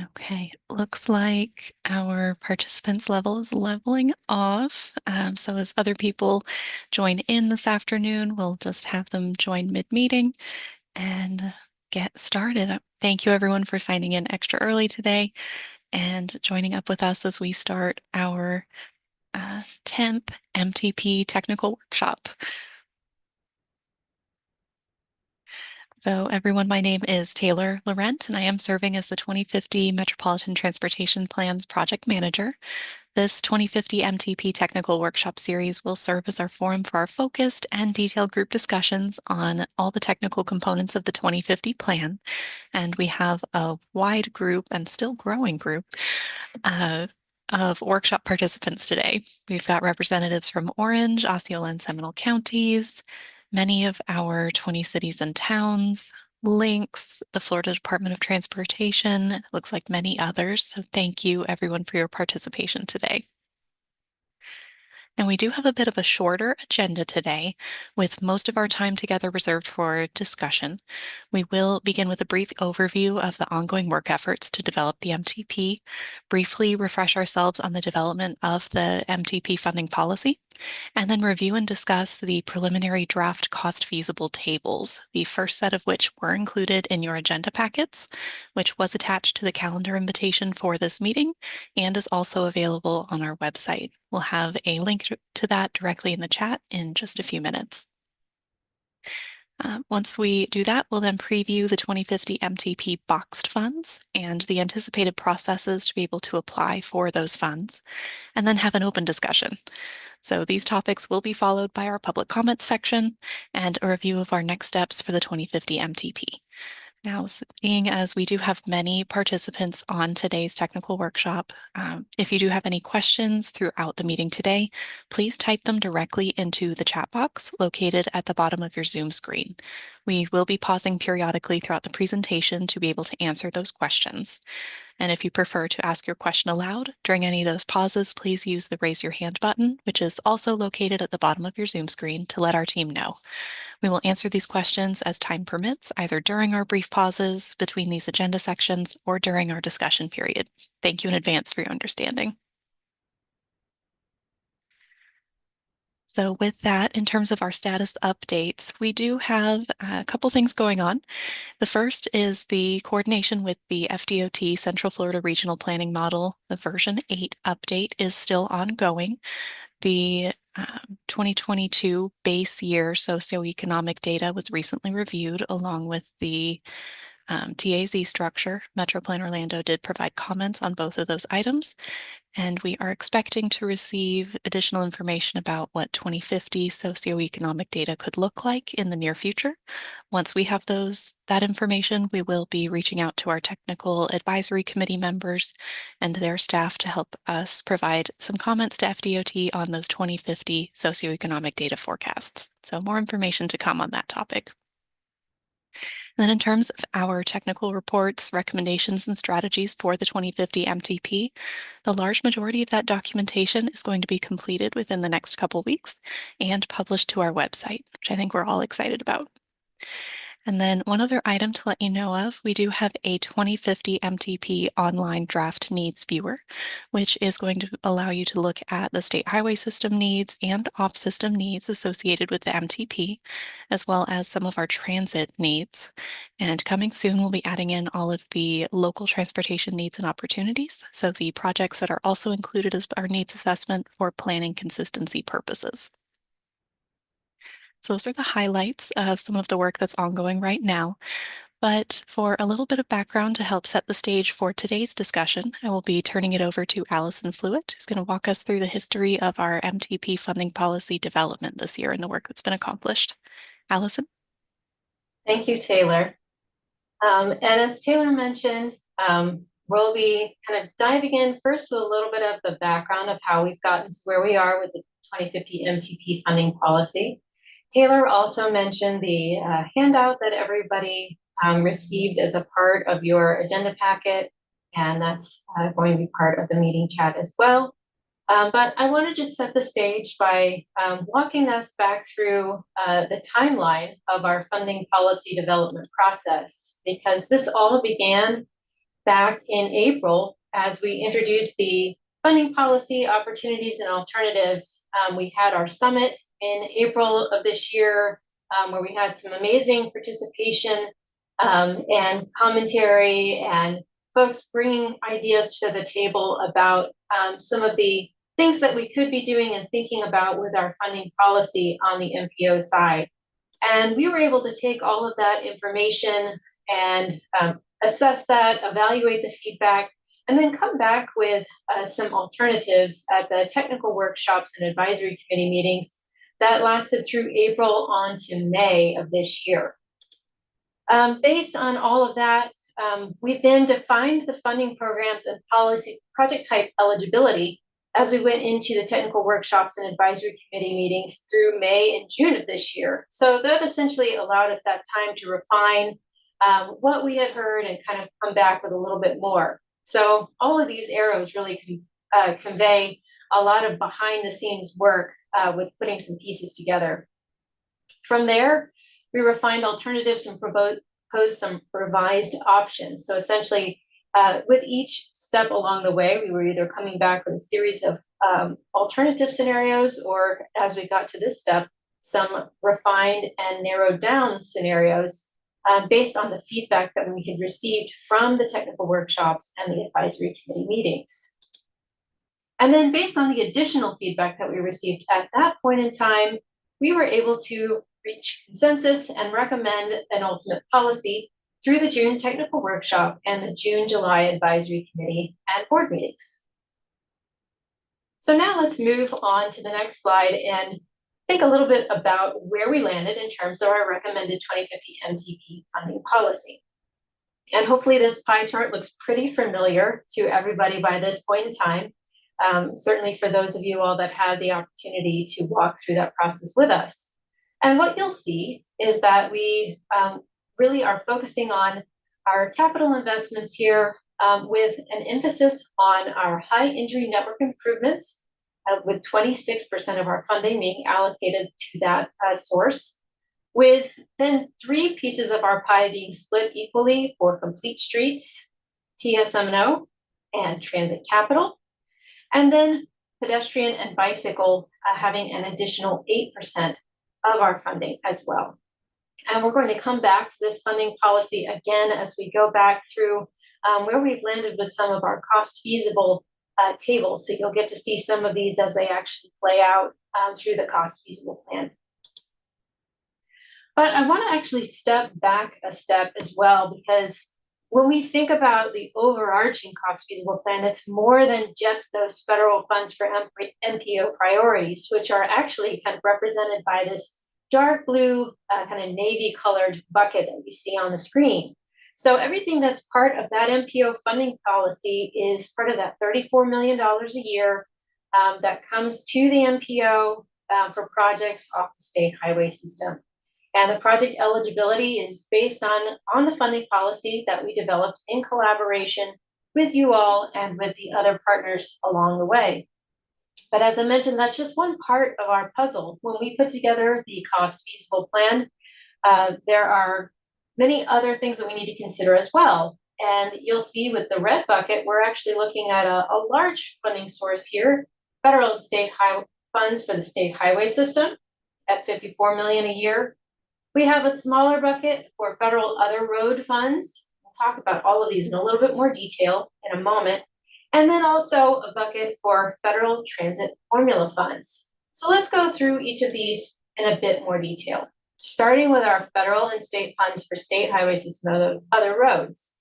Okay, looks like our participants level is leveling off. So as other people join in this afternoon, we'll just have them join mid-meeting and get started. Thank you everyone for signing in extra early today and joining up with us as we start our 10th MTP technical workshop. So everyone, my name is Taylor Laurent, and I am serving as the 2050 Metropolitan Transportation Plans Project Manager. This 2050 MTP Technical Workshop Series will serve as our forum for our focused and detailed group discussions on all the technical components of the 2050 plan. And we have a wide group and still growing group uh, of workshop participants today. We've got representatives from Orange, Osceola, and Seminole counties, many of our 20 cities and towns, Links, the Florida Department of Transportation, it looks like many others. So thank you everyone for your participation today. Now, we do have a bit of a shorter agenda today, with most of our time together reserved for discussion. We will begin with a brief overview of the ongoing work efforts to develop the MTP, briefly refresh ourselves on the development of the MTP funding policy, and then review and discuss the preliminary draft cost feasible tables, the first set of which were included in your agenda packets, which was attached to the calendar invitation for this meeting and is also available on our website. We'll have a link to that directly in the chat in just a few minutes. Once we do that, we'll then preview the 2050 MTP boxed funds and the anticipated processes to be able to apply for those funds, and then have an open discussion. So these topics will be followed by our public comments section and a review of our next steps for the 2050 MTP. Now, seeing as we do have many participants on today's technical workshop, if you do have any questions throughout the meeting today, please type them directly into the chat box located at the bottom of your Zoom screen. We will be pausing periodically throughout the presentation to be able to answer those questions. And if you prefer to ask your question aloud during any of those pauses, please use the raise your hand button, which is also located at the bottom of your Zoom screen, to let our team know. We will answer these questions as time permits, either during our brief pauses between these agenda sections or during our discussion period. Thank you in advance for your understanding. So with that, in terms of our status updates, we do have a couple things going on. The first is the coordination with the FDOT Central Florida Regional Planning Model. The version 8 update is still ongoing. The 2022 base year socioeconomic data was recently reviewed along with the TAZ structure. Metro Plan Orlando did provide comments on both of those items, and we are expecting to receive additional information about what 2050 socioeconomic data could look like in the near future. Once we have that information, we will be reaching out to our technical advisory committee members and their staff to help us provide some comments to FDOT on those 2050 socioeconomic data forecasts. So more information to come on that topic. Then in terms of our technical reports, recommendations, and strategies for the 2050 MTP, the large majority of that documentation is going to be completed within the next couple weeks and published to our website, which I think we're all excited about. And then one other item to let you know of, we do have a 2050 MTP online draft needs viewer, which is going to allow you to look at the state highway system needs and off-system needs associated with the MTP, as well as some of our transit needs. And coming soon, we'll be adding in all of the local transportation needs and opportunities, so the projects that are also included as our needs assessment for planning consistency purposes. So those are the highlights of some of the work that's ongoing right now. But for a little bit of background to help set the stage for today's discussion, I will be turning it over to Allison Flewitt, who's going to walk us through the history of our MTP funding policy development this year and the work that's been accomplished. Allison? Thank you, Taylor. And as Taylor mentioned, we'll be kind of diving in first with a little bit of the background of how we've gotten to where we are with the 2050 MTP funding policy. Taylor also mentioned the handout that everybody received as a part of your agenda packet, and that's going to be part of the meeting chat as well. But I want to just set the stage by walking us back through the timeline of our funding policy development process, because this all began back in April as we introduced the funding policy opportunities and alternatives. We had our summit in April of this year where we had some amazing participation and commentary and folks bringing ideas to the table about some of the things that we could be doing and thinking about with our funding policy on the MPO side. And we were able to take all of that information and assess that, evaluate the feedback, and then come back with some alternatives at the technical workshops and advisory committee meetings that lasted through April on to May of this year. Based on all of that, we then defined the funding programs and policy project type eligibility as we went into the technical workshops and advisory committee meetings through May and June of this year. So that essentially allowed us that time to refine what we had heard and kind of come back with a little bit more. So all of these arrows really convey a lot of behind the scenes work with putting some pieces together. From there, we refined alternatives and proposed some revised options. So essentially, with each step along the way, we were either coming back with a series of alternative scenarios, or as we got to this step, some refined and narrowed down scenarios based on the feedback that we had received from the technical workshops and the advisory committee meetings. And then based on the additional feedback that we received at that point in time, we were able to reach consensus and recommend an ultimate policy through the June technical workshop and the June-July advisory committee and board meetings. So now let's move on to the next slide and think a little bit about where we landed in terms of our recommended 2050 MTP funding policy. And hopefully this pie chart looks pretty familiar to everybody by this point in time. Certainly for those of you all that had the opportunity to walk through that process with us. And what you'll see is that we really are focusing on our capital investments here with an emphasis on our high injury network improvements, with 26% of our funding being allocated to that source, with then 3 pieces of our pie being split equally for complete streets, TSM&O, and transit capital, and then pedestrian and bicycle having an additional 8% of our funding as well. And we're going to come back to this funding policy again as we go back through where we've landed with some of our cost feasible tables. So you'll get to see some of these as they actually play out through the cost feasible plan. But I want to actually step back a step as well, because when we think about the overarching cost feasible plan, it's more than just those federal funds for MPO priorities, which are actually kind of represented by this dark blue, kind of navy colored bucket that you see on the screen. So everything that's part of that MPO funding policy is part of that $34 million a year that comes to the MPO for projects off the state highway system. And the project eligibility is based on the funding policy that we developed in collaboration with you all and with the other partners along the way. But as I mentioned, that's just one part of our puzzle. When we put together the cost feasible plan, there are many other things that we need to consider as well. And you'll see with the red bucket, we're actually looking at a large funding source here, federal and state funds for the state highway system at $54 million a year. We have a smaller bucket for federal other road funds. We'll talk about all of these in a little bit more detail in a moment. And then also a bucket for federal transit formula funds. So let's go through each of these in a bit more detail, starting with our federal and state funds for state highway system and other roads.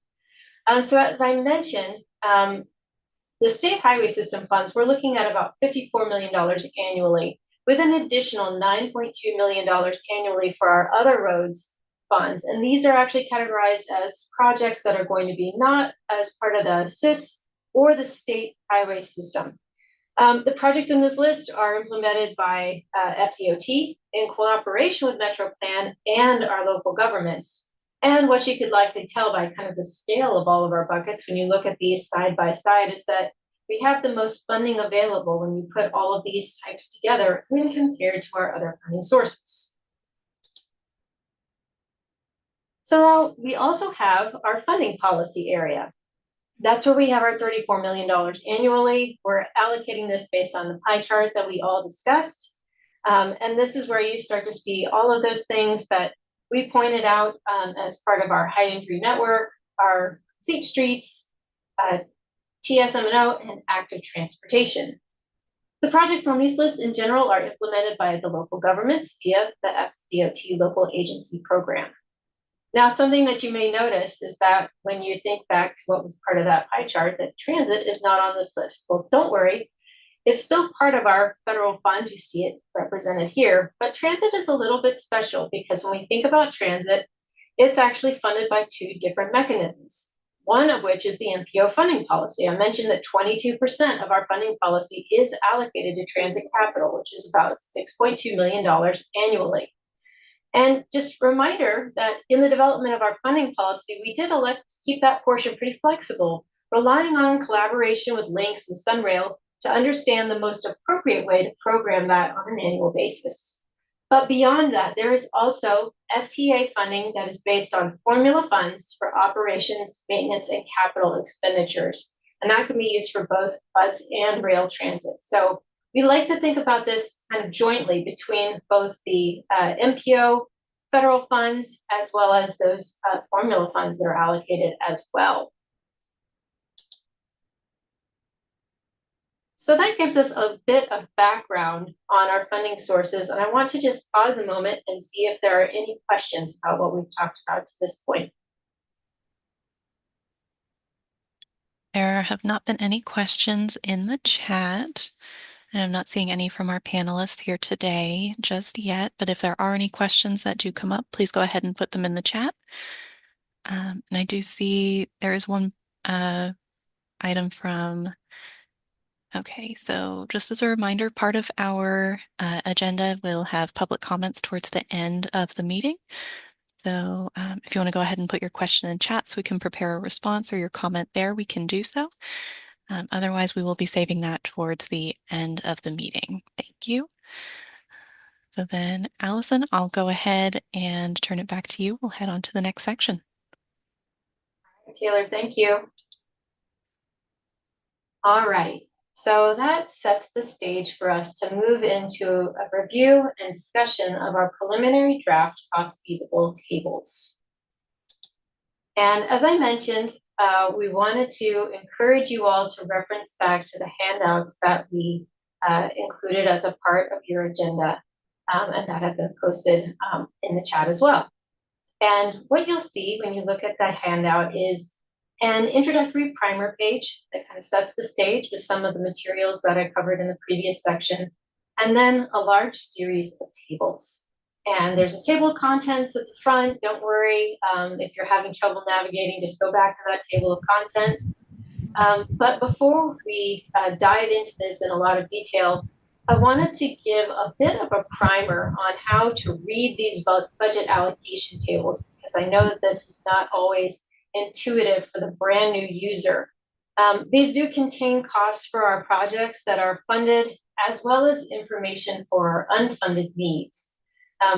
So as I mentioned, the state highway system funds, we're looking at about $54 million annually, with an additional $9.2 million annually for our other roads funds. And these are actually categorized as projects that are going to be not as part of the SIS or the state highway system. The projects in this list are implemented by FDOT in cooperation with Metro Plan and our local governments. And what you could likely tell by kind of the scale of all of our buckets when you look at these side by side is that we have the most funding available when you put all of these types together when compared to our other funding sources. So now we also have our funding policy area. That's where we have our $34 million annually. We're allocating this based on the pie chart that we all discussed. And this is where you start to see all of those things that we pointed out as part of our high injury network, our complete streets, TSM&O, and active transportation. The projects on these lists in general are implemented by the local governments via the FDOT local agency program. Now, something that you may notice is that when you think back to what was part of that pie chart, that transit is not on this list. Well, don't worry, it's still part of our federal funds. You see it represented here, but transit is a little bit special because when we think about transit, it's actually funded by two different mechanisms. One of which is the MPO funding policy. I mentioned that 22% of our funding policy is allocated to transit capital, which is about $6.2 million annually. And just a reminder that in the development of our funding policy, we did elect to keep that portion pretty flexible, relying on collaboration with Lynx and Sunrail to understand the most appropriate way to program that on an annual basis. But beyond that, there is also FTA funding that is based on formula funds for operations, maintenance, and capital expenditures. And that can be used for both bus and rail transit. So we like to think about this kind of jointly between both the MPO federal funds as well as those formula funds that are allocated as well. So that gives us a bit of background on our funding sources. And I want to just pause a moment and see if there are any questions about what we've talked about to this point. There have not been any questions in the chat. And I'm not seeing any from our panelists here today just yet, but if there are any questions that do come up, please go ahead and put them in the chat. And I do see there is one item from, okay, so just as a reminder, part of our agenda will have public comments towards the end of the meeting. So if you want to go ahead and put your question in chat so we can prepare a response or your comment there, we can do so. Otherwise, we will be saving that towards the end of the meeting. Thank you. So then, Allison, I'll go ahead and turn it back to you. We'll head on to the next section. Taylor, thank you. All right, so that sets the stage for us to move into a review and discussion of our preliminary draft cost feasible tables. And as I mentioned, we wanted to encourage you all to reference back to the handouts that we included as a part of your agenda and that have been posted in the chat as well. And what you'll see when you look at that handout is an introductory primer page that kind of sets the stage with some of the materials that I covered in the previous section, and then a large series of tables. And there's a table of contents at the front. Don't worry if you're having trouble navigating, just go back to that table of contents. But before we dive into this in a lot of detail, I wanted to give a bit of a primer on how to read these budget allocation tables, because I know that this is not always intuitive for the brand new user. These do contain costs for our projects that are funded, as well as information for our unfunded needs.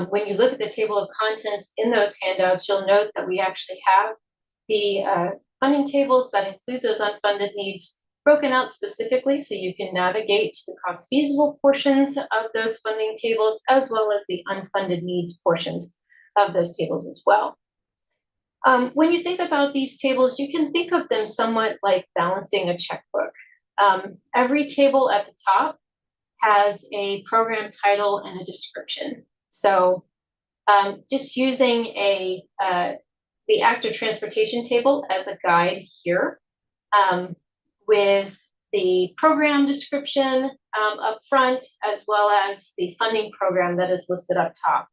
When you look at the table of contents in those handouts, you'll note that we actually have the funding tables that include those unfunded needs broken out specifically so you can navigate to the cost feasible portions of those funding tables, as well as the unfunded needs portions of those tables as well. When you think about these tables, you can think of them somewhat like balancing a checkbook. Every table at the top has a program title and a description. So just using the active transportation table as a guide here, with the program description up front, as well as the funding program that is listed up top.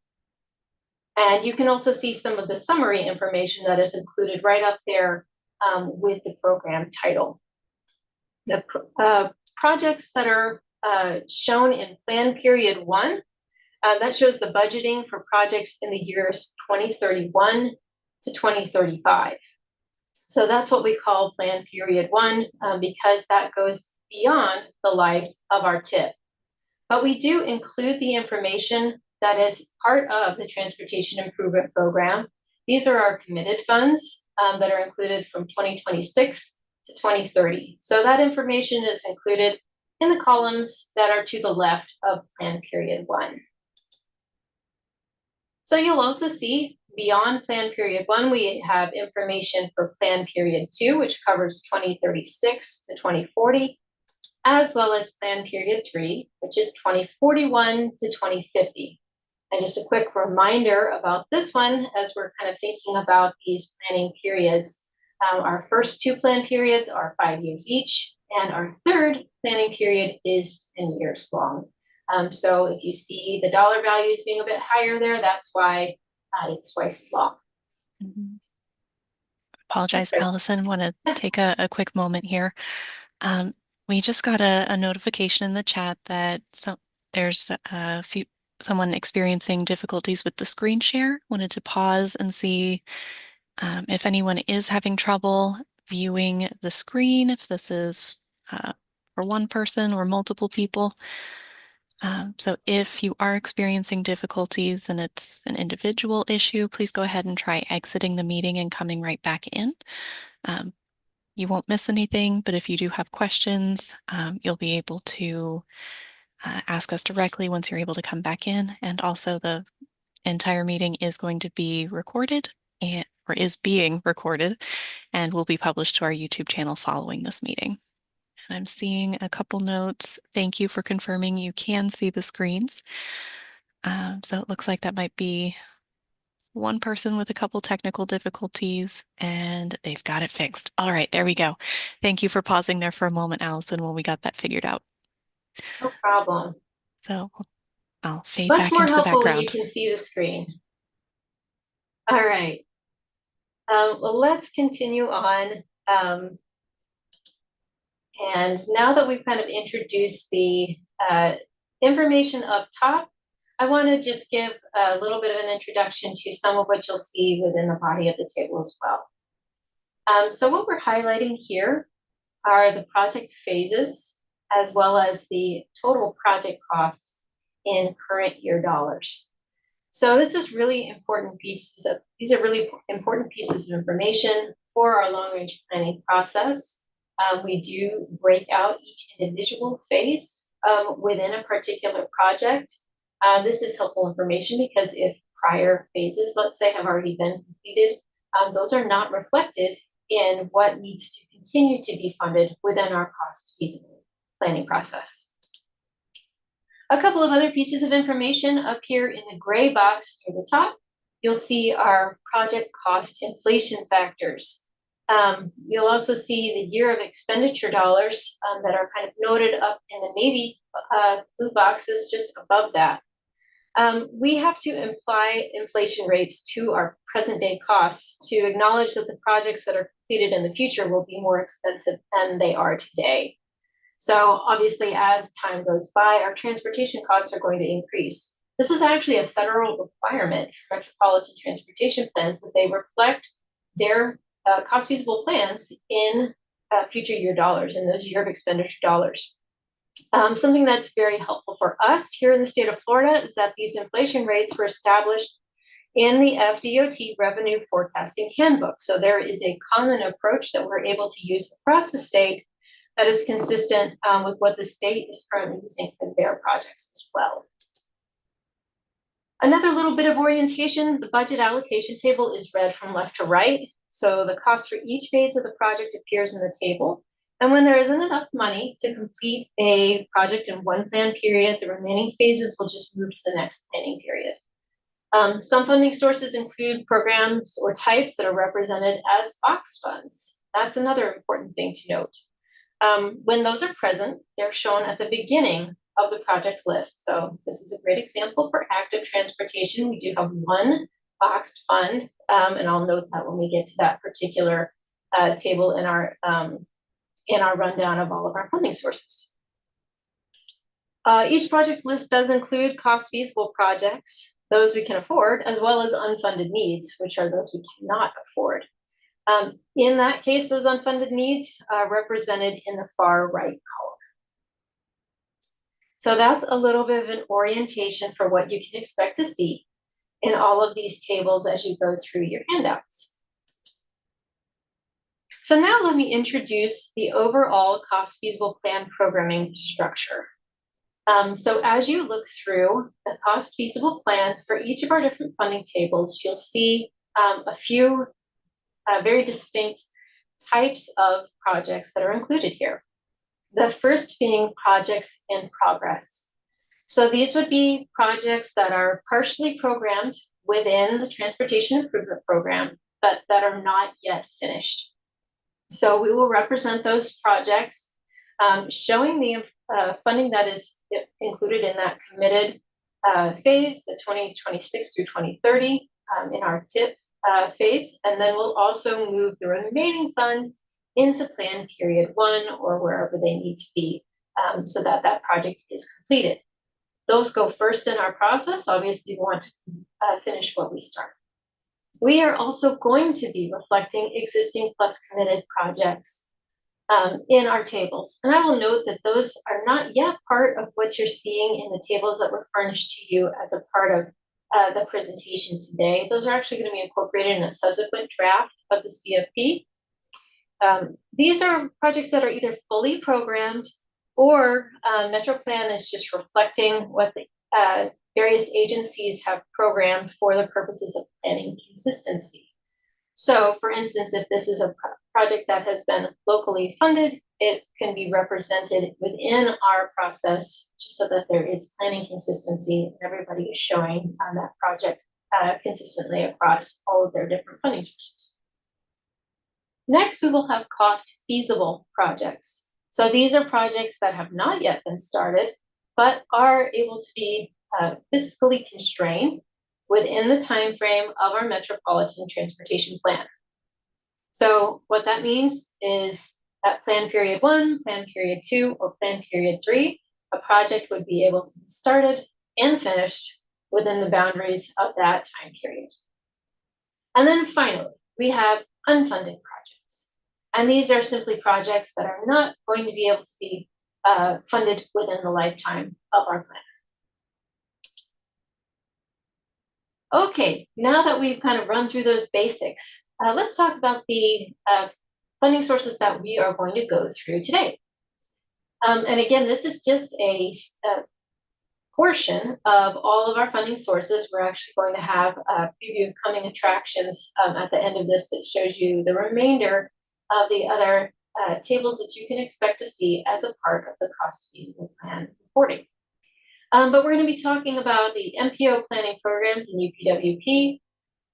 And you can also see some of the summary information that is included right up there with the program title. The projects that are shown in plan period 1, that shows the budgeting for projects in the years 2031 to 2035. So that's what we call plan period 1 because that goes beyond the life of our TIP. But we do include the information that is part of the Transportation Improvement Program. These are our committed funds that are included from 2026 to 2030. So that information is included in the columns that are to the left of plan period 1. So you'll also see beyond plan period 1, we have information for plan period 2, which covers 2036 to 2040, as well as plan period 3, which is 2041 to 2050. And just a quick reminder about this one, as we're kind of thinking about these planning periods. Our first 2 plan periods are 5 years each, and our third planning period is 10 years long. So if you see the dollar values being a bit higher there, that's why it's twice as long. Mhm. Apologize, Allison. Want to take a quick moment here. Um, we just got a notification in the chat that there's someone experiencing difficulties with the screen share. Wanted to pause and see if anyone is having trouble viewing the screen, if this is for one person or multiple people. So if you are experiencing difficulties and it's an individual issue, please go ahead and try exiting the meeting and coming right back in. Um, you won't miss anything, but if you do have questions, you'll be able to ask us directly once you're able to come back in. And also the entire meeting is going to be recorded or is being recorded and will be published to our YouTube channel following this meeting. And I'm seeing a couple notes. Thank you for confirming you can see the screens. So it looks like that might be one person with a couple technical difficulties and they've got it fixed. All right, there we go. Thank you for pausing there for a moment, Allison, while we got that figured out. No problem. So I'll fade Much back more into the helpful when you background. can see the screen. All right. Well, let's continue on. And now that we've kind of introduced the information up top, I want to just give a little bit of an introduction to some of what you'll see within the body of the table as well. So what we're highlighting here are the project phases, as well as the total project costs in current year dollars. So this is really important pieces of, these are really important pieces of information for our long-range planning process. We do break out each individual phase within a particular project. This is helpful information because if prior phases, let's say, have already been completed, those are not reflected in what needs to continue to be funded within our cost feasibility planning process. A couple of other pieces of information up here in the gray box near the top, you'll see our project cost inflation factors. You'll also see the year of expenditure dollars that are kind of noted up in the navy blue boxes just above that. We have to imply inflation rates to our present day costs to acknowledge that the projects that are completed in the future will be more expensive than they are today. So obviously, as time goes by, our transportation costs are going to increase. This is actually a federal requirement for metropolitan transportation plans that they reflect their cost feasible plans in future year dollars, in those year of expenditure dollars. Something that's very helpful for us here in the state of Florida is that these inflation rates were established in the FDOT Revenue Forecasting Handbook. So there is a common approach that we're able to use across the state that is consistent with what the state is currently using for their projects as well. Another little bit of orientation, the budget allocation table is read from left to right. So the cost for each phase of the project appears in the table. And when there isn't enough money to complete a project in one plan period, the remaining phases will just move to the next planning period. Some funding sources include programs or types that are represented as box funds. That's another important thing to note. When those are present, they're shown at the beginning of the project list. So this is a great example for active transportation. We do have one boxed fund, and I'll note that when we get to that particular table in our rundown of all of our funding sources. Each project list does include cost feasible projects, those we can afford, as well as unfunded needs, which are those we cannot afford. In that case, those unfunded needs are represented in the far right column. So that's a little bit of an orientation for what you can expect to see in all of these tables as you go through your handouts. So now let me introduce the overall cost feasible plan programming structure. So as you look through the cost feasible plans for each of our different funding tables, you'll see a few very distinct types of projects that are included here. The first being projects in progress. So these would be projects that are partially programmed within the Transportation Improvement Program, but that are not yet finished. So we will represent those projects, showing the funding that is included in that committed phase, the 2026 through 2030 in our TIP phase. And then we'll also move the remaining funds into plan period 1 or wherever they need to be so that that project is completed. Those go first in our process. Obviously, we want to finish what we start. We are also going to be reflecting existing plus committed projects in our tables. And I will note that those are not yet part of what you're seeing in the tables that were furnished to you as a part of the presentation today. Those are actually going to be incorporated in a subsequent draft of the CFP. These are projects that are either fully programmed or Metro Plan is just reflecting what the various agencies have programmed for the purposes of planning consistency. So, for instance, if this is a project that has been locally funded, it can be represented within our process just so that there is planning consistency and everybody is showing on that project consistently across all of their different funding sources. Next, we will have cost feasible projects. So these are projects that have not yet been started, but are able to be fiscally constrained within the time frame of our metropolitan transportation plan. So what that means is at plan period 1, plan period 2, or plan period 3, a project would be able to be started and finished within the boundaries of that time period. And then finally, we have unfunded projects. And these are simply projects that are not going to be able to be funded within the lifetime of our plan. Okay, now that we've kind of run through those basics, let's talk about the funding sources that we are going to go through today. And again, this is just a portion of all of our funding sources. We're actually going to have a preview of coming attractions at the end of this that shows you the remainder of the other tables that you can expect to see as a part of the cost feasible plan reporting. But we're going to be talking about the MPO planning programs in UPWP.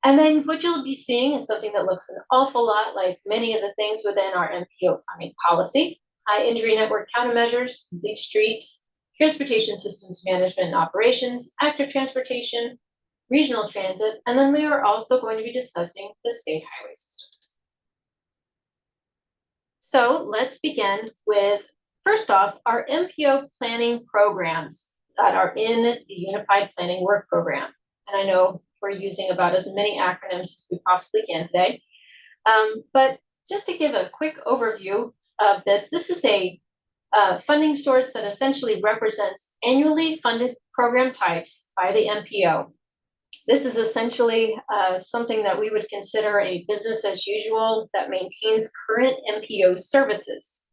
And then what you'll be seeing is something that looks an awful lot like many of the things within our MPO funding policy: high injury network countermeasures, complete streets, transportation systems management and operations, active transportation, regional transit, and then we are also going to be discussing the state highway system. So let's begin with, first off, our MPO planning programs that are in the Unified Planning Work Program. And I know we're using about as many acronyms as we possibly can today. But just to give a quick overview of this, this is a funding source that essentially represents annually funded program types by the MPO. This is essentially something that we would consider a business as usual that maintains current MPO services.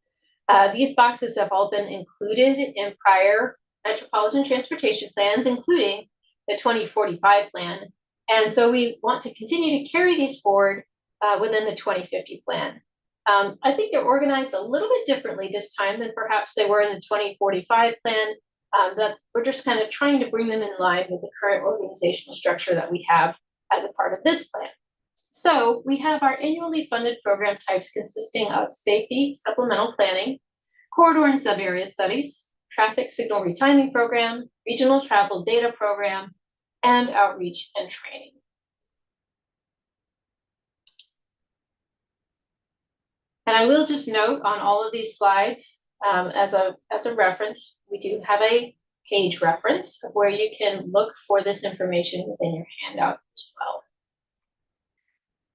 These boxes have all been included in prior metropolitan transportation plans, including the 2045 plan. And so we want to continue to carry these forward within the 2050 plan. I think they're organized a little bit differently this time than perhaps they were in the 2045 plan. That we're just kind of trying to bring them in line with the current organizational structure that we have as a part of this plan. So we have our annually funded program types consisting of safety, supplemental planning, corridor and sub-area studies, traffic signal retiming program, regional travel data program, and outreach and training. And I will just note on all of these slides, as a reference, we do have a page reference of where you can look for this information within your handout as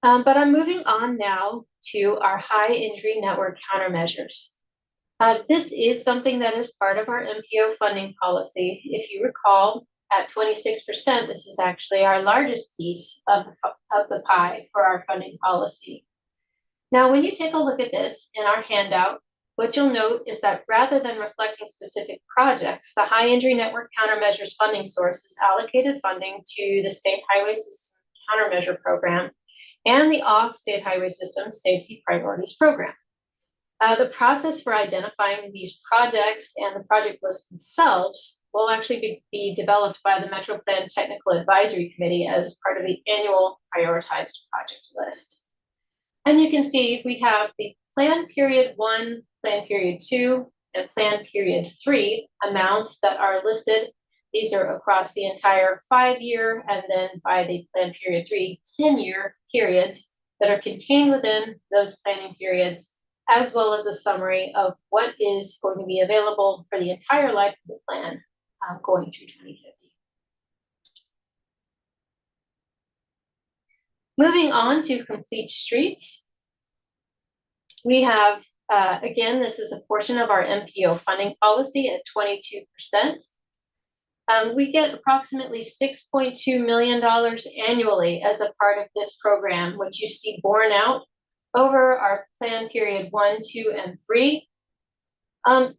well. But I'm moving on now to our high injury network countermeasures. This is something that is part of our MPO funding policy. If you recall, at 26%, this is actually our largest piece of the pie for our funding policy. Now, when you take a look at this in our handout, what you'll note is that rather than reflecting specific projects, the High Injury Network Countermeasures funding source has allocated funding to the State Highway System Countermeasure Program and the Off-State Highway System Safety Priorities Program. The process for identifying these projects and the project lists themselves will actually be developed by the Metro Plan Technical Advisory Committee as part of the annual prioritized project list. And you can see we have the plan period 1, plan period 2, and plan period 3 amounts that are listed. These are across the entire 5-year and then by the plan period 3, 10-year periods that are contained within those planning periods, as well as a summary of what is going to be available for the entire life of the plan going through 2050. Moving on to complete streets. We have, again, this is a portion of our MPO funding policy at 22%. We get approximately $6.2 million annually as a part of this program, which you see borne out over our plan period 1, 2, and 3.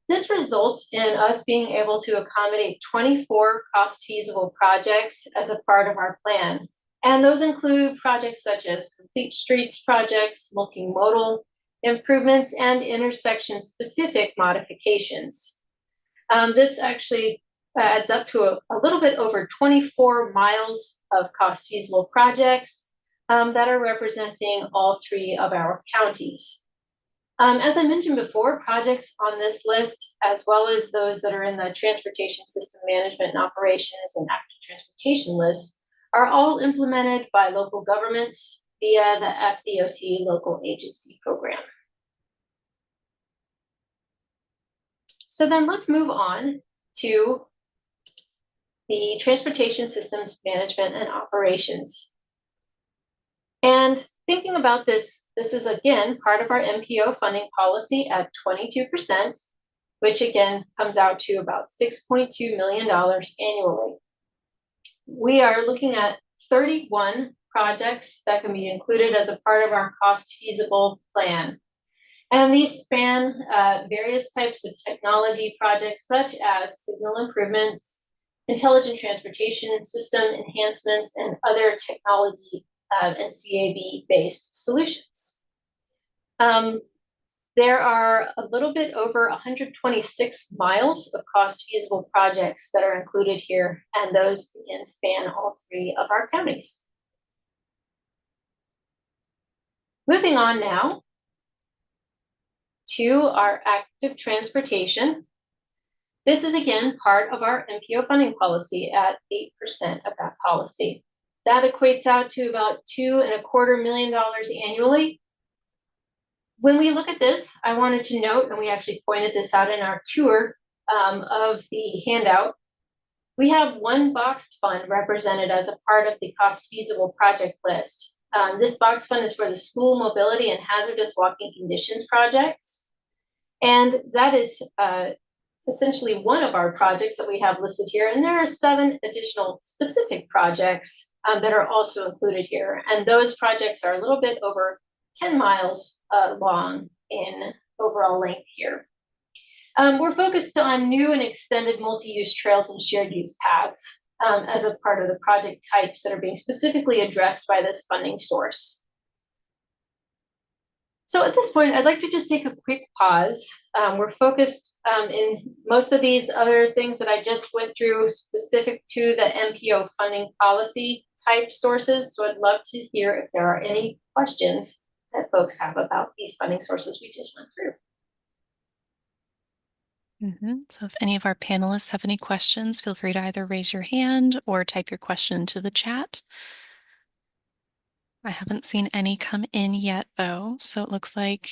This results in us being able to accommodate 24 cost feasible projects as a part of our plan. And those include projects such as complete streets projects, multimodal improvements, and intersection specific modifications. This actually adds up to a little bit over 24 miles of cost feasible projects that are representing all 3 of our counties. As I mentioned before, projects on this list, as well as those that are in the Transportation System Management and Operations and Active Transportation list, are all implemented by local governments via the FDOT Local Agency Program. So then let's move on to the Transportation Systems Management and Operations. And thinking about this, this is again part of our MPO funding policy at 22%, which again comes out to about $6.2 million annually. We are looking at 31 projects that can be included as a part of our cost feasible plan. And these span various types of technology projects such as signal improvements, intelligent transportation system enhancements, and other technology and CAB-based solutions. There are a little bit over 126 miles of cost feasible projects that are included here, and those again span all 3 of our counties. Moving on now to our active transportation. This is again part of our MPO funding policy at 8% of that policy. That equates out to about $2.25 million annually. When we look at this, I wanted to note, and we actually pointed this out in our tour of the handout, we have one boxed fund represented as a part of the cost feasible project list. This box fund is for the school mobility and hazardous walking conditions projects. And that is essentially one of our projects that we have listed here. And there are 7 additional specific projects that are also included here. And those projects are a little bit over 10 miles long in overall length here. We're focused on new and extended multi-use trails and shared use paths as a part of the project types that are being specifically addressed by this funding source. So at this point, I'd like to just take a quick pause. We're focused in most of these other things that I just went through specific to the MPO funding policy type sources. So I'd love to hear if there are any questions that folks have about these funding sources we just went through. So if any of our panelists have any questions, feel free to either raise your hand or type your question into the chat. I haven't seen any come in yet, though, so it looks like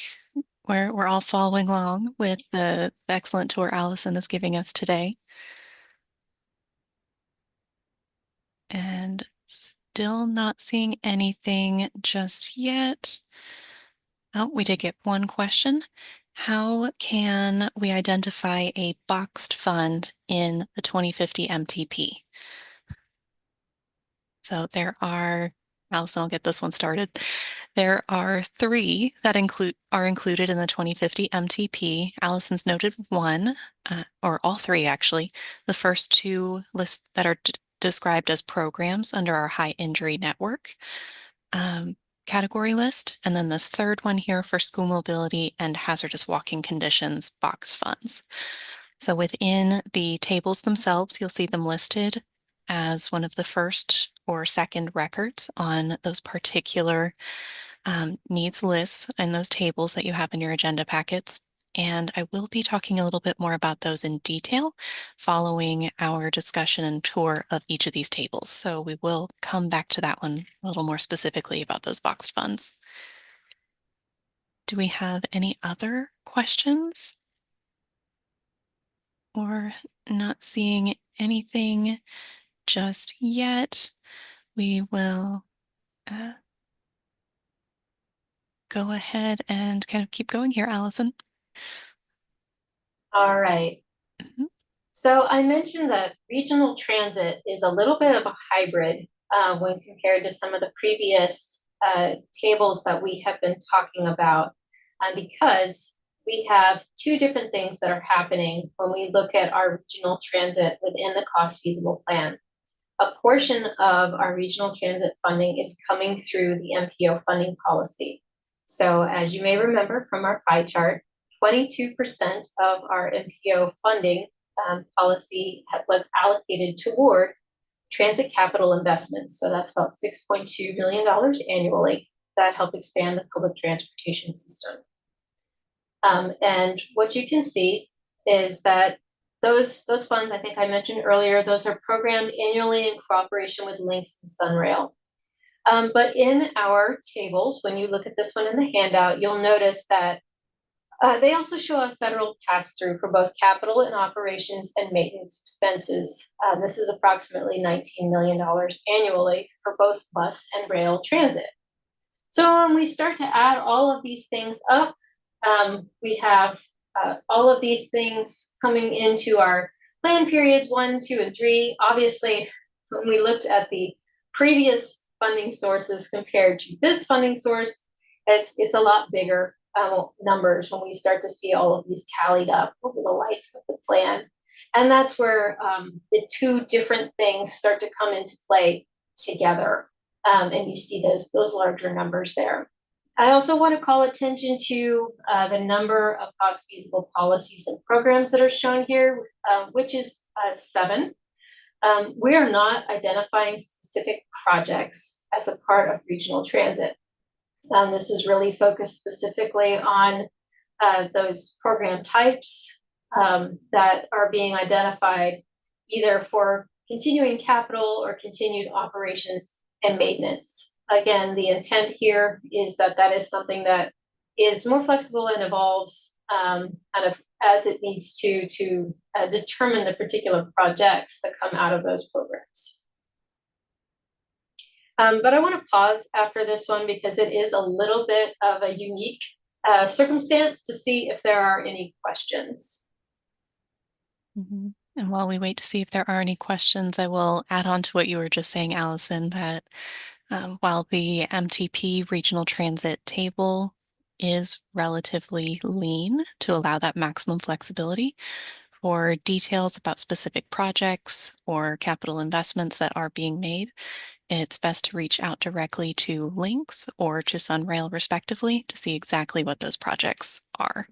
we're all following along with the excellent tour Allison is giving us today. And still not seeing anything just yet. Oh, we did get one question. How can we identify a boxed fund in the 2050 MTP? So there are Allison, I'll get this one started. There are three that are included in the 2050 MTP. Allison's noted one, or all three actually. The first two lists that are described as programs under our high injury network um, category list, and then this third one here for school mobility and hazardous walking conditions box funds. So within the tables themselves, you'll see them listed as one of the first or second records on those particular needs lists and those tables that you have in your agenda packets. And I will be talking a little bit more about those in detail following our discussion and tour of each of these tables. So we will come back to that one a little more specifically about those boxed funds. Do we have any other questions? Or not seeing anything just yet, we will go ahead and kind of keep going here, Allison. All right. Mhm. So I mentioned that regional transit is a little bit of a hybrid when compared to some of the previous tables that we have been talking about, because we have two different things that are happening when we look at our regional transit within the cost feasible plan. A portion of our regional transit funding is coming through the MPO funding policy. So as you may remember from our pie chart, 22% of our MPO funding policy was allocated toward transit capital investments. So that's about $6.2 million annually that help expand the public transportation system. And what you can see is that those funds, I think I mentioned earlier, those are programmed annually in cooperation with Lynx and Sunrail. But in our tables, when you look at this one in the handout, you'll notice that they also show a federal pass-through for both capital and operations and maintenance expenses. This is approximately $19 million annually for both bus and rail transit. So when we start to add all of these things up, we have all of these things coming into our plan periods 1, 2, and 3. Obviously, when we looked at the previous funding sources compared to this funding source, it's a lot bigger numbers when we start to see all of these tallied up over the life of the plan. And that's where the two different things start to come into play together. And you see those larger numbers there. I also want to call attention to the number of cost feasible policies and programs that are shown here, which is 7. We are not identifying specific projects as a part of regional transit. This is really focused specifically on those program types that are being identified either for continuing capital or continued operations and maintenance. Again, the intent here is that that is something that is more flexible and evolves kind of as it needs to determine the particular projects that come out of those programs. But I want to pause after this one because it is a little bit of a unique circumstance to see if there are any questions. Mhm. And while we wait to see if there are any questions, I will add on to what you were just saying, Allison, that while the MTP regional transit table is relatively lean to allow that maximum flexibility, for details about specific projects or capital investments that are being made, it's best to reach out directly to Lynx or to Sunrail respectively to see exactly what those projects are.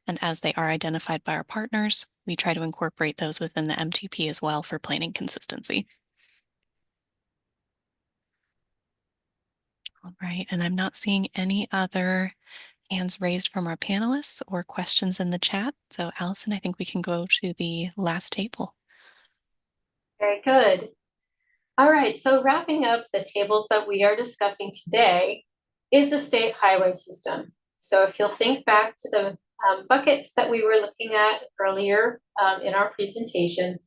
And as they are identified by our partners, we try to incorporate those within the MTP as well for planning consistency. All right, and I'm not seeing any other hands raised from our panelists or questions in the chat. So Allison, I think we can go to the last table. Very good. All right, so wrapping up the tables that we are discussing today is the state highway system. So if you'll think back to the buckets that we were looking at earlier in our presentation,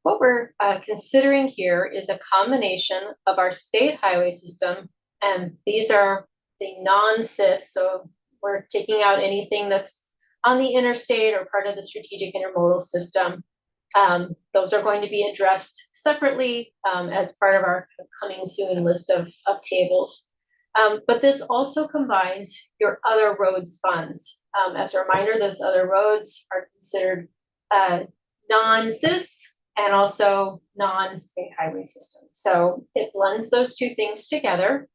what we're considering here is a combination of our state highway system, and these are the non-SIS, so we're taking out anything that's on the interstate or part of the strategic intermodal system, Those are going to be addressed separately as part of our coming soon list of tables. But this also combines your other roads funds. As a reminder, those other roads are considered non-CIS and also non-state highway system. So it blends those two things together.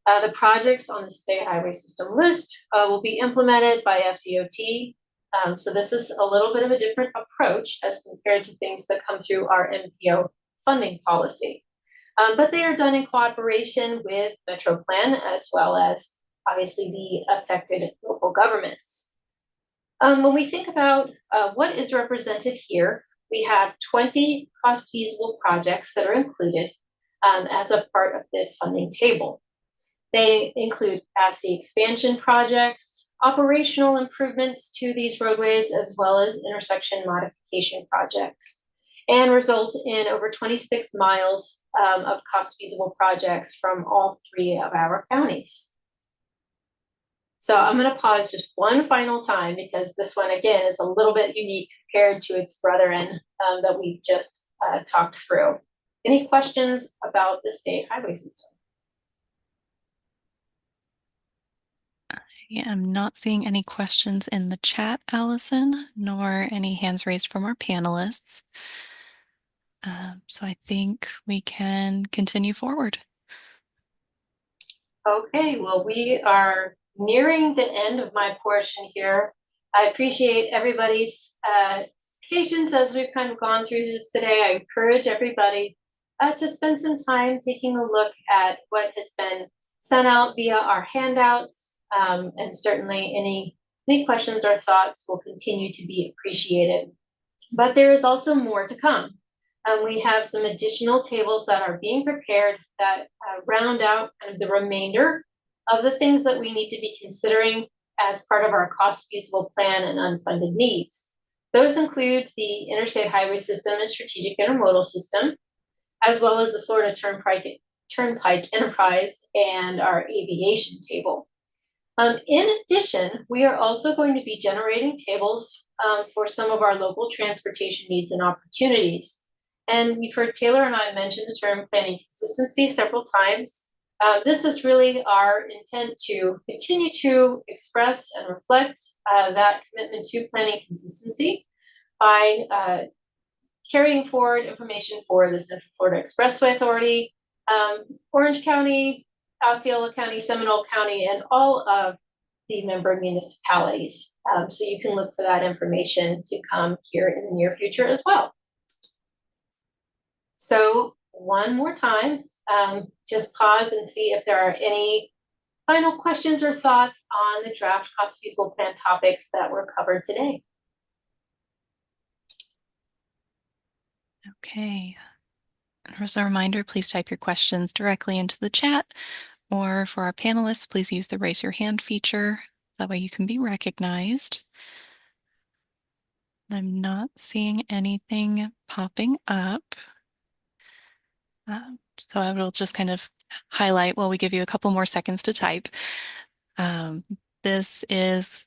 The projects on the state highway system list will be implemented by FDOT. So this is a little bit of a different approach as compared to things that come through our MPO funding policy. But they are done in cooperation with Metro Plan as well as obviously the affected local governments. When we think about what is represented here, we have 20 cost feasible projects that are included as a part of this funding table. They include capacity expansion projects, operational improvements to these roadways, as well as intersection modification projects, and result in over 26 miles of cost feasible projects from all 3 of our counties. So I'm going to pause just one final time because this one, again, is a little bit unique compared to its brethren that we just talked through. Any questions about the state highway system? I am not seeing any questions in the chat, Allison, nor any hands raised from our panelists. So I think we can continue forward. Okay, well, we are nearing the end of my portion here. I appreciate everybody's patience as we've kind of gone through this today. I encourage everybody to spend some time taking a look at what has been sent out via our handouts. And certainly any questions or thoughts will continue to be appreciated. But there is also more to come. We have some additional tables that are being prepared that round out kind of the remainder of the things that we need to be considering as part of our cost feasible plan and unfunded needs. Those include the interstate highway system and strategic intermodal system, as well as the Florida Turnpike Enterprise and our aviation table. In addition, we are also going to be generating tables for some of our local transportation needs and opportunities. And we've heard Taylor and I mention the term planning consistency several times. This is really our intent to continue to express and reflect that commitment to planning consistency by carrying forward information for the Central Florida Expressway Authority, Orange County, Osceola County, Seminole County, and all of the member municipalities. So you can look for that information to come here in the near future as well. So one more time, just pause and see if there are any final questions or thoughts on the draft cost feasible plan topics that were covered today. Okay. As a reminder, please type your questions directly into the chat, or for our panelists, please use the raise your hand feature. That way you can be recognized. I'm not seeing anything popping up. So I will just kind of highlight while we give you a couple more seconds to type. This is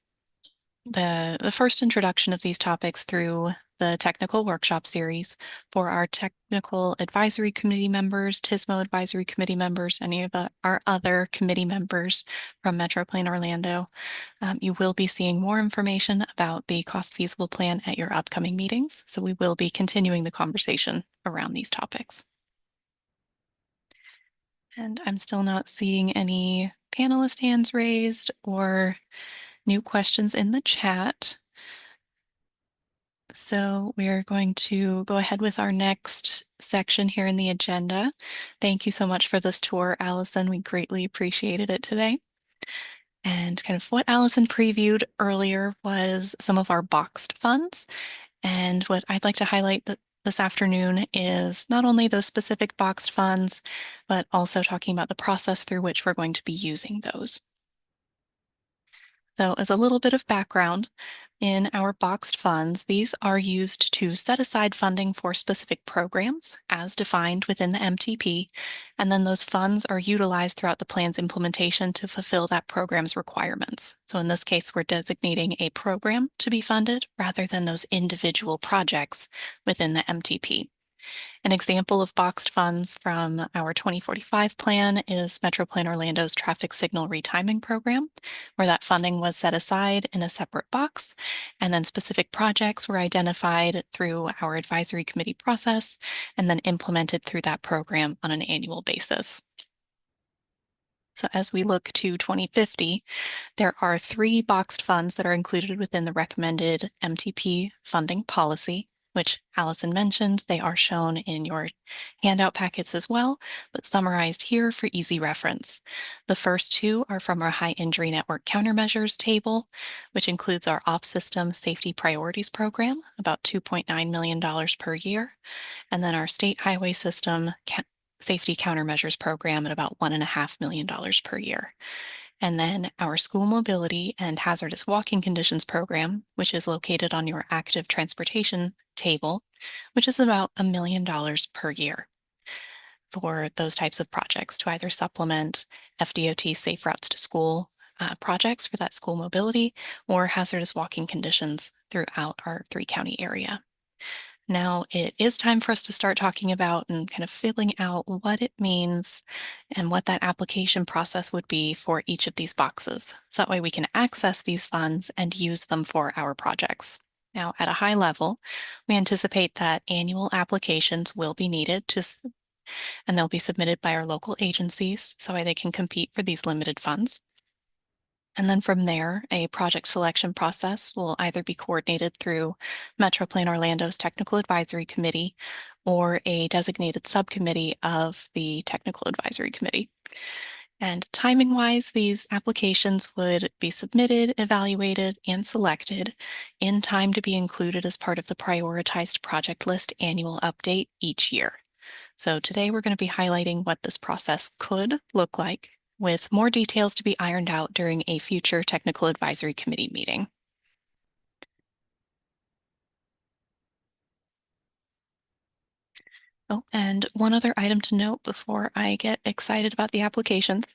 the first introduction of these topics through the technical workshop series for our technical advisory committee members, TISMO advisory committee members, any of our other committee members from Metro Plan Orlando. You will be seeing more information about the cost feasible plan at your upcoming meetings. So we will be continuing the conversation around these topics. And I'm still not seeing any panelist hands raised or new questions in the chat. So we are going to go ahead with our next section here in the agenda. Thank you so much for this tour, Allison. We greatly appreciated it today. And kind of what Allison previewed earlier was some of our boxed funds. And what I'd like to highlight this afternoon is not only those specific boxed funds, but also talking about the process through which we're going to be using those. So as a little bit of background, In our boxed funds, these are used to set aside funding for specific programs as defined within the MTP, and then those funds are utilized throughout the plan's implementation to fulfill that program's requirements. So in this case, we're designating a program to be funded rather than those individual projects within the MTP. An example of boxed funds from our 2045 plan is Metro Plan Orlando's traffic signal retiming program, where that funding was set aside in a separate box, and then specific projects were identified through our advisory committee process and then implemented through that program on an annual basis. So as we look to 2050, there are three boxed funds that are included within the recommended MTP funding policy, which Allison mentioned. They are shown in your handout packets as well, but summarized here for easy reference. The first two are from our high injury network countermeasures table, which includes our off-system safety priorities program, about $2.9 million per year, and then our state highway system safety countermeasures program at about $1.5 million per year. And then our school mobility and hazardous walking conditions program, which is located on your active transportation table, which is about $1 million per year for those types of projects to either supplement FDOT Safe Routes to School projects for that school mobility or hazardous walking conditions throughout our three-county area. Now it is time for us to start talking about and kind of filling out what it means and what that application process would be for each of these boxes. So that way we can access these funds and use them for our projects. Now, at a high level, we anticipate that annual applications will be needed and they'll be submitted by our local agencies so they can compete for these limited funds. And then from there, a project selection process will either be coordinated through Metro Plan Orlando's Technical Advisory Committee or a designated subcommittee of the Technical Advisory Committee. And timing wise, these applications would be submitted, evaluated, and selected in time to be included as part of the prioritized project list annual update each year. So today we're going to be highlighting what this process could look like, with more details to be ironed out during a future technical advisory committee meeting. Oh, and one other item to note before I get excited about the applications,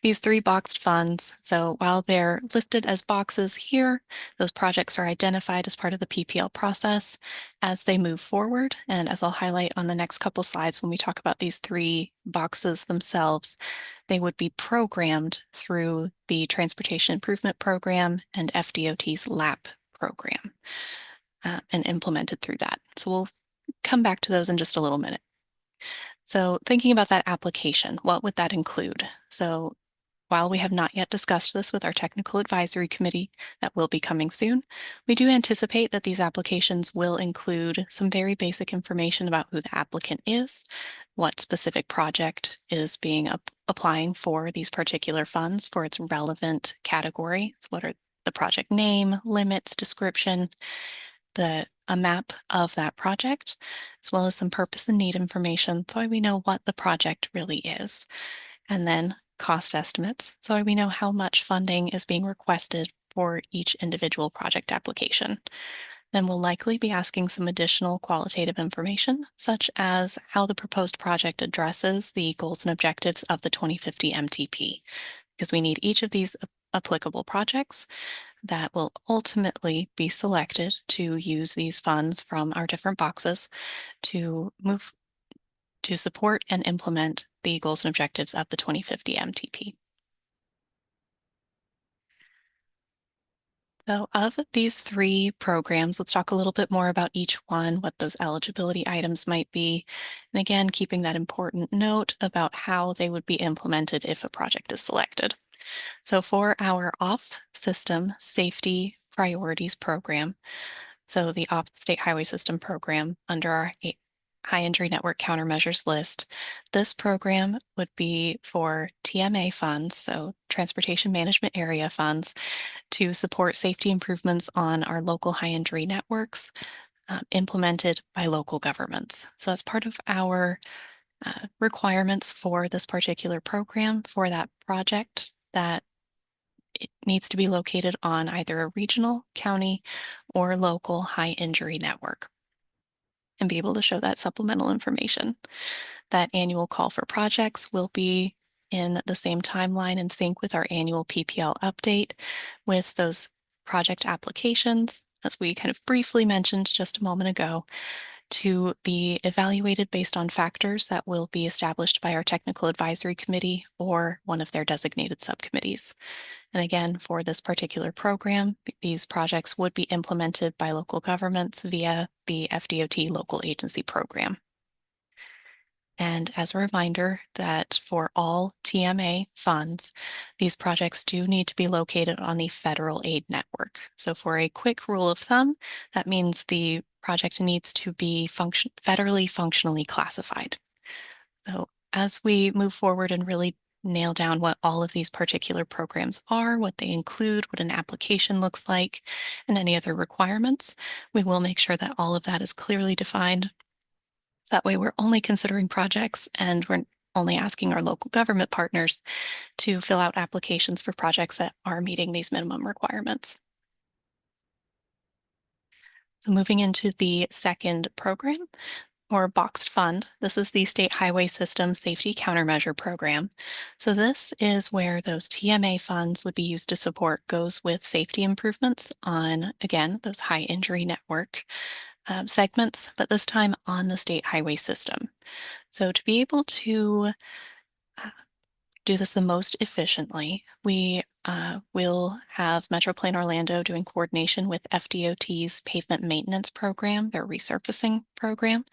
these three boxed funds. So while they're listed as boxes here, those projects are identified as part of the PPL process as they move forward. And as I'll highlight on the next couple slides when we talk about these three boxes themselves, they would be programmed through the Transportation Improvement Program and FDOT's LAP program and implemented through that. So we'll come back to those in just a little minute. So thinking about that application, what would that include? So while we have not yet discussed this with our technical advisory committee that will be coming soon, we do anticipate that these applications will include some very basic information about who the applicant is, what specific project is being applying for these particular funds for its relevant category. So what are the project name, limits, description, a map of that project, as well as some purpose and need information so we know what the project really is. And then cost estimates so we know how much funding is being requested for each individual project application. Then we'll likely be asking some additional qualitative information, such as how the proposed project addresses the goals and objectives of the 2050 MTP, because we need each of these applicable projects that will ultimately be selected to use these funds from our different boxes to move to support and implement the goals and objectives of the 2050 MTP. So of these three programs, let's talk a little bit more about each one, what those eligibility items might be. And again, keeping that important note about how they would be implemented if a project is selected. So for our off-system safety priorities program, so the off-state highway system program under our high injury network countermeasures list, this program would be for TMA funds, so transportation management area funds, to support safety improvements on our local high injury networks implemented by local governments. So that's part of our requirements for this particular program for that project that it needs to be located on either a regional, county, or local high injury network and be able to show that supplemental information. That annual call for projects will be in the same timeline and sync with our annual PPL update with those project applications, as we kind of briefly mentioned just a moment ago, to be evaluated based on factors that will be established by our technical advisory committee or one of their designated subcommittees. And again, for this particular program, these projects would be implemented by local governments via the FDOT local agency program. And as a reminder that for all TMA funds, these projects do need to be located on the federal aid network. So for a quick rule of thumb, that means the project needs to be federally functionally classified. So as we move forward and really nail down what all of these particular programs are, what they include, what an application looks like, and any other requirements, we will make sure that all of that is clearly defined. So that way we're only considering projects and we're only asking our local government partners to fill out applications for projects that are meeting these minimum requirements. So moving into the second program, or boxed fund. This is the State Highway System Safety Countermeasure Program. So this is where those TMA funds would be used to support goes with safety improvements on, again, those high injury network segments, but this time on the state highway system. So to be able to uh, do this the most efficiently, we will have MetroPlane Orlando doing coordination with FDOT's pavement maintenance program, their resurfacing program,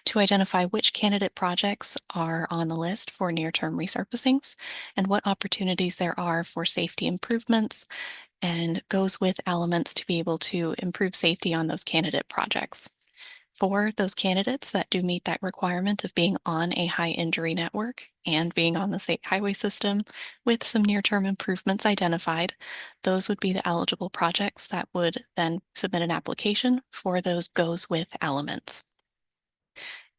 to identify which candidate projects are on the list for near-term resurfacings and what opportunities there are for safety improvements and goes with elements to be able to improve safety on those candidate projects. For those candidates that do meet that requirement of being on a high injury network and being on the state highway system with some near-term improvements identified, those would be the eligible projects that would then submit an application for those goes with elements.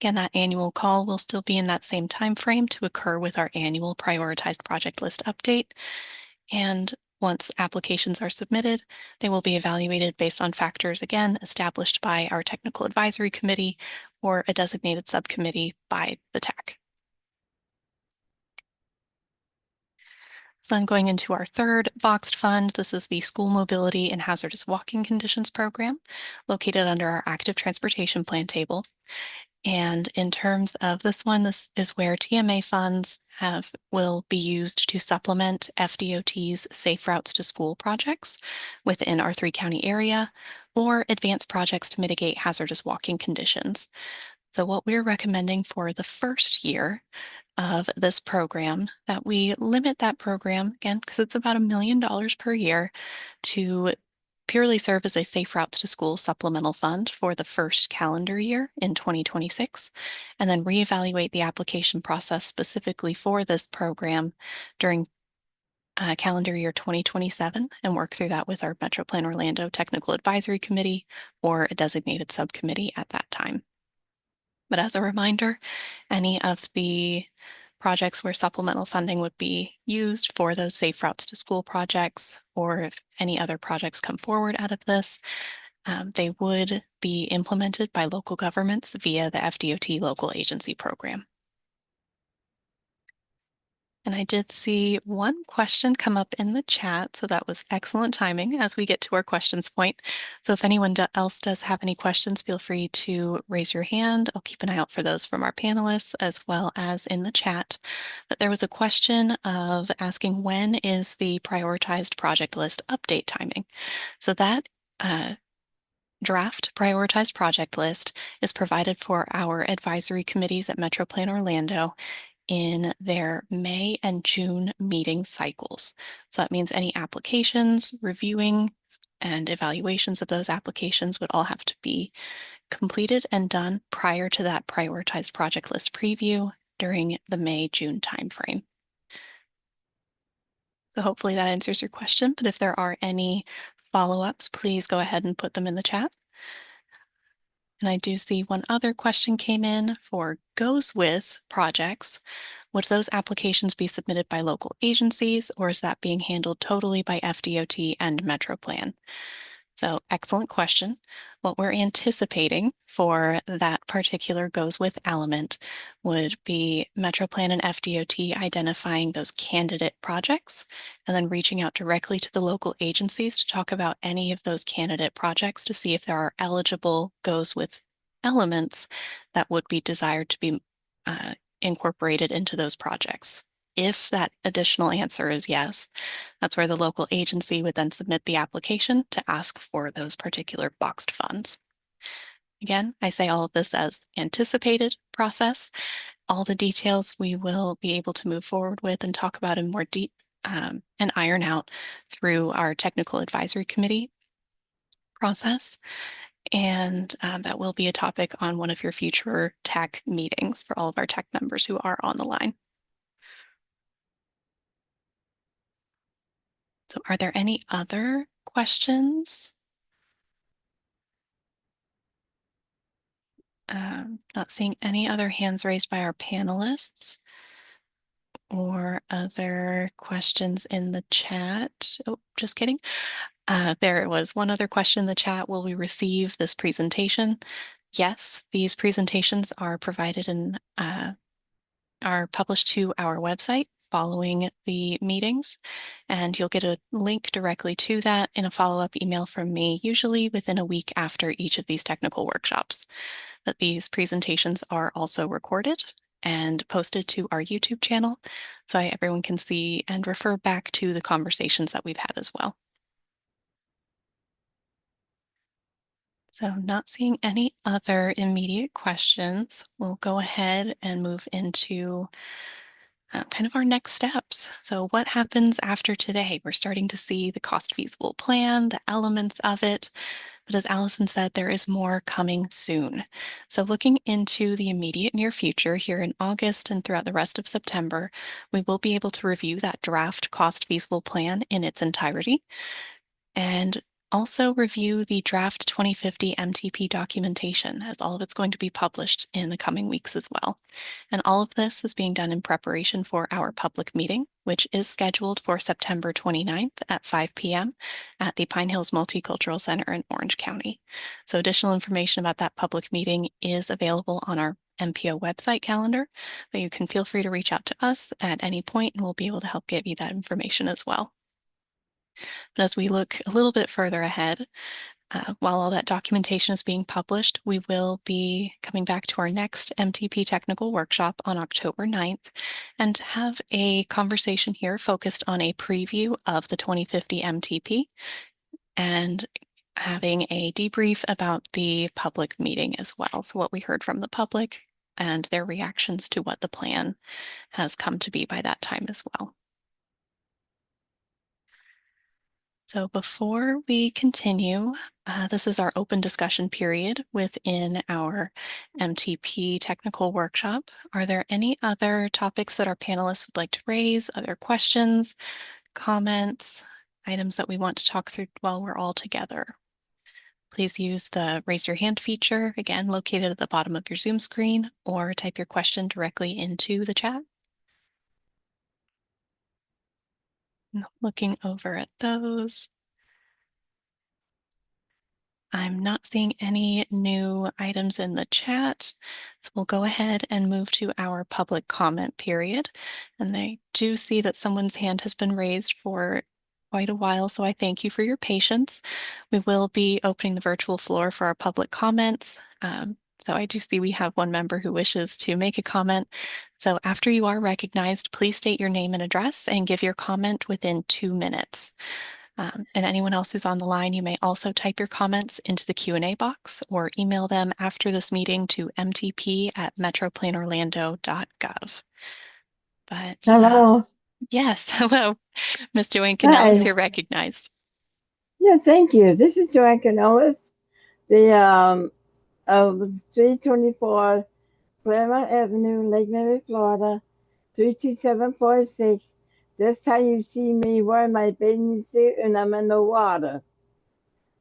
Again, that annual call will still be in that same time frame to occur with our annual prioritized project list update. And once applications are submitted, they will be evaluated based on factors, again, established by our technical advisory committee or a designated subcommittee by the TAC. So then going into our third boxed fund, this is the School Mobility and Hazardous Walking Conditions Program, located under our active transportation plan table. And in terms of this one, this is where TMA funds will be used to supplement FDOT's Safe Routes to School projects within our 3-county area or advance projects to mitigate hazardous walking conditions. So what we're recommending for the first year of this program, that we limit that program, again, because it's about $1 million per year, to purely serve as a Safe Routes to School supplemental fund for the first calendar year in 2026, and then reevaluate the application process specifically for this program during calendar year 2027 and work through that with our MetroPlane Orlando Technical Advisory Committee or a designated subcommittee at that time. But as a reminder, any of the projects where supplemental funding would be used for those Safe Routes to School projects, or if any other projects come forward out of this, they would be implemented by local governments via the FDOT local agency program. And I did see one question come up in the chat, so that was excellent timing as we get to our questions point. So if anyone else does have any questions, feel free to raise your hand. I'll keep an eye out for those from our panelists as well as in the chat. But there was a question of asking, when is the prioritized project list update timing? So that draft prioritized project list is provided for our advisory committees at MetroPlane Orlando in their May and June meeting cycles. So that means any applications, reviewing, and evaluations of those applications would all have to be completed and done prior to that prioritized project list preview during the May-June timeframe. So hopefully that answers your question, but if there are any follow-ups, please go ahead and put them in the chat. And I do see one other question came in for goes with projects. would those applications be submitted by local agencies, or is that being handled totally by FDOT and MetroPlan? So, excellent question. What we're anticipating for that particular goes with element would be MetroPlan and FDOT identifying those candidate projects and then reaching out directly to the local agencies to talk about any of those candidate projects to see if there are eligible goes with elements that would be desired to be incorporated into those projects. If that additional answer is yes, that's where the local agency would then submit the application to ask for those particular boxed funds. Again, I say all of this as anticipated process. All the details we will be able to move forward with and talk about in more deep and iron out through our technical advisory committee process. And that will be a topic on one of your future tech meetings for all of our tech members who are on the line. So are there any other questions? Not seeing any other hands raised by our panelists or other questions in the chat. Oh, just kidding. There was one other question in the chat. Will we receive this presentation? Yes, these presentations are provided and are published to our website following the meetings, and you'll get a link directly to that in a follow-up email from me, usually within a week after each of these technical workshops. But these presentations are also recorded and posted to our YouTube channel so everyone can see and refer back to the conversations that we've had as well. So not seeing any other immediate questions, we'll go ahead and move into kind of our next steps. So what happens after today? We're starting to see the cost feasible plan, the elements of it. But as Allison said, there is more coming soon. So looking into the immediate near future here in August and throughout the rest of September, we will be able to review that draft cost feasible plan in its entirety and also review the draft 2050 MTP documentation, as all of it's going to be published in the coming weeks as well. And all of this is being done in preparation for our public meeting, which is scheduled for September 29th at 5 p.m. at the Pine Hills Multicultural Center in Orange County. So additional information about that public meeting is available on our MPO website calendar, but you can feel free to reach out to us at any point and we'll be able to help give you that information as well. But as we look a little bit further ahead, while all that documentation is being published, we will be coming back to our next MTP technical workshop on October 9th and have a conversation here focused on a preview of the 2050 MTP and having a debrief about the public meeting as well. So what we heard from the public and their reactions to what the plan has come to be by that time as well. So before we continue, this is our open discussion period within our MTP technical workshop. Are there any other topics that our panelists would like to raise, other questions, comments, items that we want to talk through while we're all together? Please use the raise your hand feature, again, located at the bottom of your Zoom screen, or type your question directly into the chat. Looking over at those. I'm not seeing any new items in the chat, so we'll go ahead and move to our public comment period. And I do see that someone's hand has been raised for quite a while, so I thank you for your patience. We will be opening the virtual floor for our public comments. So I do see we have one member who wishes to make a comment. So after you are recognized, please state your name and address and give your comment within 2 minutes. And anyone else who's on the line, you may also type your comments into the Q&A box or email them after this meeting to mtp@metroplanorlando.gov. But Hello. yes, hello, Ms. Joanne Canellis, Hi. you're recognized. Yeah, thank you. This is Joanne Canolis, the of 324 Claremont Avenue, Lake Mary, Florida, 32746. That's how you see me wearing my bathing suit and I'm in the water.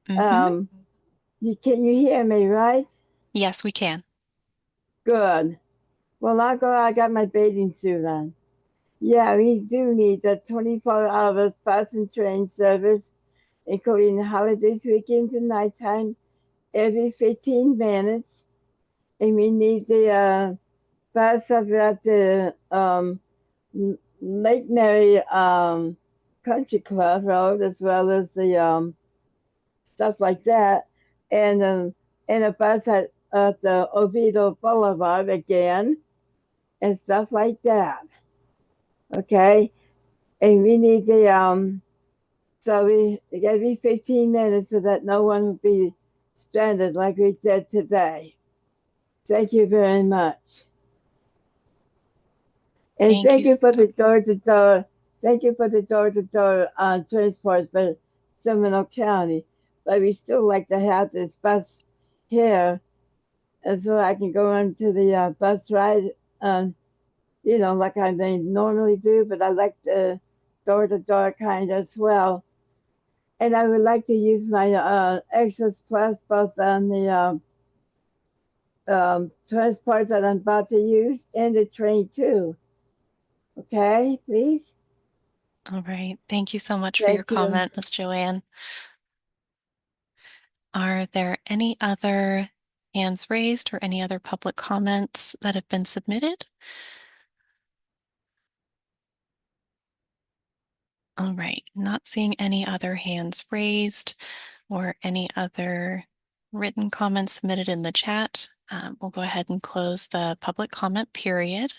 Mm-hmm. You hear me, right? Yes, we can. Good. Well, I'll go. I got my bathing suit on. Yeah, we do need a 24-hour bus and train service, including holidays, weekends, and nighttime, every 15 minutes. And we need the bus up at the Lake Mary Country Club Road, as well as the stuff like that, and a bus at the Oviedo Boulevard again, and stuff like that. Okay, and we need the so we every 15 minutes so that no one will be stranded like we did today. Thank you very much. And Thank you. thank you for the door to door. Thank you for the door to door transport for Seminole County. But we still like to have this bus here, and so I can go into the bus ride, like I may normally do. But I like the door to door kind as well. And I would like to use my Access Plus both on the transport that I'm about to use and the train too. Okay, please. All right. Thank you so much for your Thank you. comment, Ms. Joanne. Are there any other hands raised or any other public comments that have been submitted? All right, not seeing any other hands raised or any other written comments submitted in the chat. We'll go ahead and close the public comment period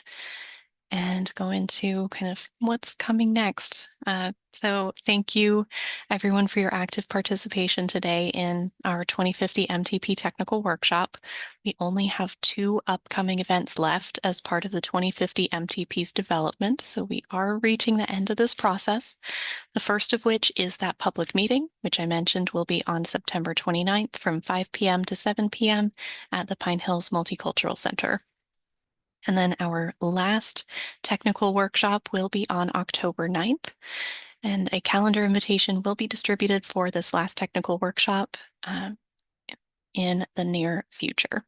and go into kind of what's coming next. So thank you everyone for your active participation today in our 2050 MTP technical workshop. We only have 2 upcoming events left as part of the 2050 MTP's development, so we are reaching the end of this process. The first of which is that public meeting, which I mentioned will be on September 29th from 5 p.m. to 7 p.m. at the Pine Hills Multicultural Center. And then our last technical workshop will be on October 9th, and a calendar invitation will be distributed for this last technical workshop in the near future.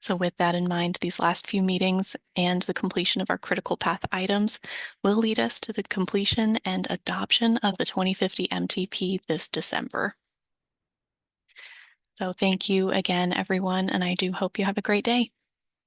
So with that in mind, these last few meetings and the completion of our critical path items will lead us to the completion and adoption of the 2050 MTP this December. So thank you again, everyone, and I do hope you have a great day.